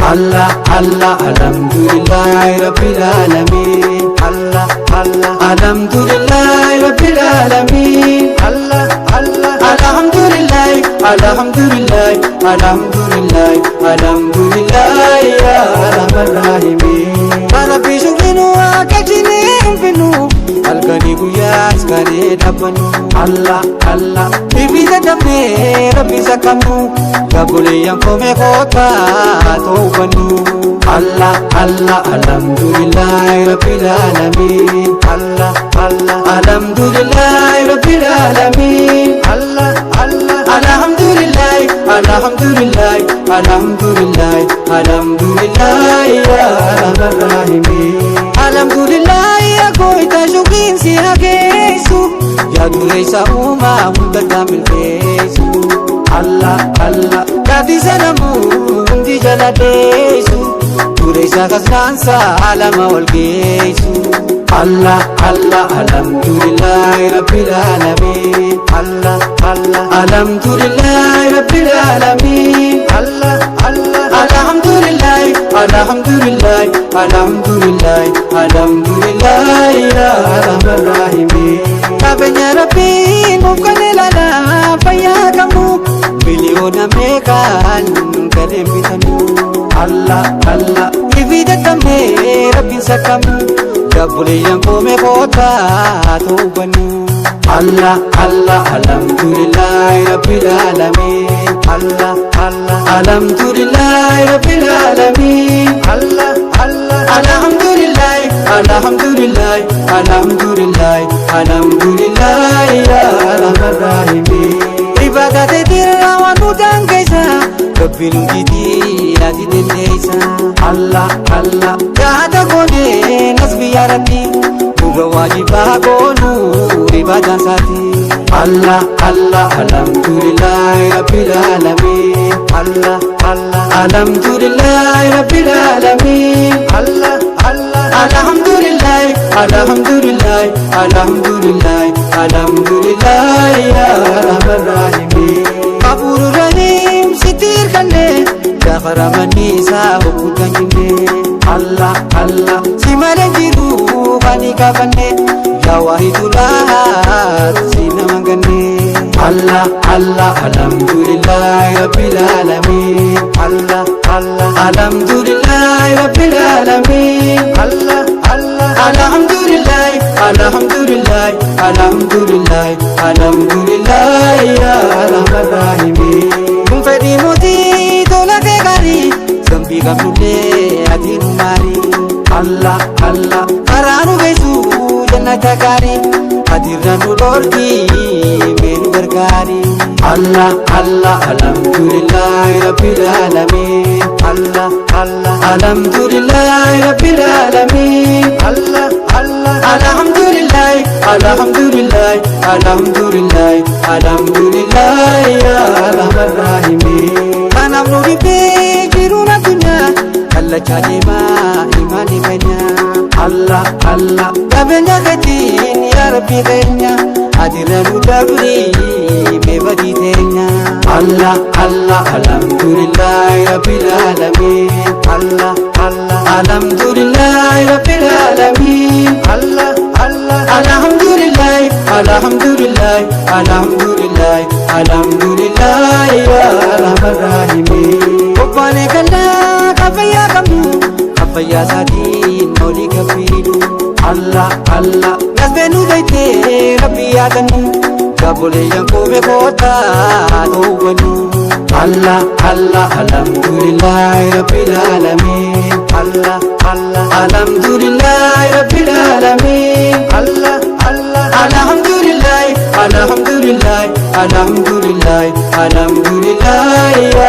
Allah Allah alhamdulillahi rabbil alamin. Allah Allah alhamdulillahi rabbil alamin. Allah Allah alhamdulillahi alhamdulillahi alhamdulillahi alhamdulillahi ya arhamar rahimin. Rabbi shukrihi wa kajini binu alkani guyas kare dabanu. Allah Allah ibida dabne rabbi zakamu kabule yang kome kota tawbanu. Allah Allah alhamdulillahi rabbil alamin. Allah Allah alhamdulillahi rabbil alamin. Allah Allah alhamdulillahi alhamdulillahi alhamdulillahi alhamdulillahi ya arhamar rahimin. Alhamdulillahi aku ita syukrin si hagesu ya dureisa uma hunda kamil kesu. Allah Allah kati sanamu undi jaladesu dureisa kasnansa alama wal kesu. Allah Allah alhamdulillahi rabbil alamin. Allah Allah alhamdulillahi rabbil alamin. Allah Allah alhamdulillahi alhamdulillahi alhamdulillahi alhamdulillahi ya arhamar rahimin. Kabenya rabbi mukanelana fayakamu miliona mekan kalembitanu. Allah Allah ibida tamne rabbi sakamu kabule yang kome kota tawbanu. Allah Allah alhamdulillahi rabbil alamin. Allah Allah alhamdulillahi rabbil alamin. Allah Allah alhamdulillahi alhamdulillahi alhamdulillahi alhamdulillahi ya arhamar rahimin. Ibadat dirawanu dangkaisa rabbil gidi adi dendeisa. Allah Allah jada kone nasbi ya rabbi buga wajibah konu ibadah sati. Allah Allah alhamdulillahi rabbil alamin. Allah Allah alhamdulillahi rabbil alamin. Allah Allah alhamdulillahi alhamdulillahi alhamdulillahi alhamdulillahi ya arhamar rahimin. Kabur rahim sitir kanne dakharamani sa hukutan jinne. Allah Allah simaranjiru bani kafanne ya wahidullah sinamangane. Allah Allah alhamdulillahi rabbil alamin. Allah Allah alhamdulillahi rabbil alamin. Allah Allah alhamdulillahi alhamdulillahi alhamdulillahi alhamdulillahi ya arhamar rahimin. Kun fedi moti tola ke gari zambi kamule ati numari. Allah Allah karanu besu jannata kari hadiranu lordi menu berkari. Allah Allah alhamdulillahi rabbil alamin. Allah Allah alhamdulillahi rabbil alamin. Allah Allah alhamdulillahi alhamdulillahi alhamdulillahi alhamdulillahi ya arhamar rahimin. Kana nuri be jiruna dunya Allah chalima imani kanya. Allah Allah kabenya katin ya rabbi kanya adiranu dabri mebadi tenya. Allah Allah alhamdulillahi rabbil alamin. Allah Allah alhamdulillahi rabbil alamin. Allah Allah alhamdulillahi alhamdulillahi alhamdulillahi alhamdulillahi ya arhamar rahimin. Kopane kanda kafaya kamu kafaya sadin moli kafidu. Allah Allah nasbenu daite rabbi yadanu kabule yang kome kota tawbanu. Allah Allah alhamdulillahi rabbil alamin. Allah Allah alhamdulillahi rabbil alamin. Allah Allah alhamdulillahi alhamdulillahi alhamdulillahi alhamdulillahi ya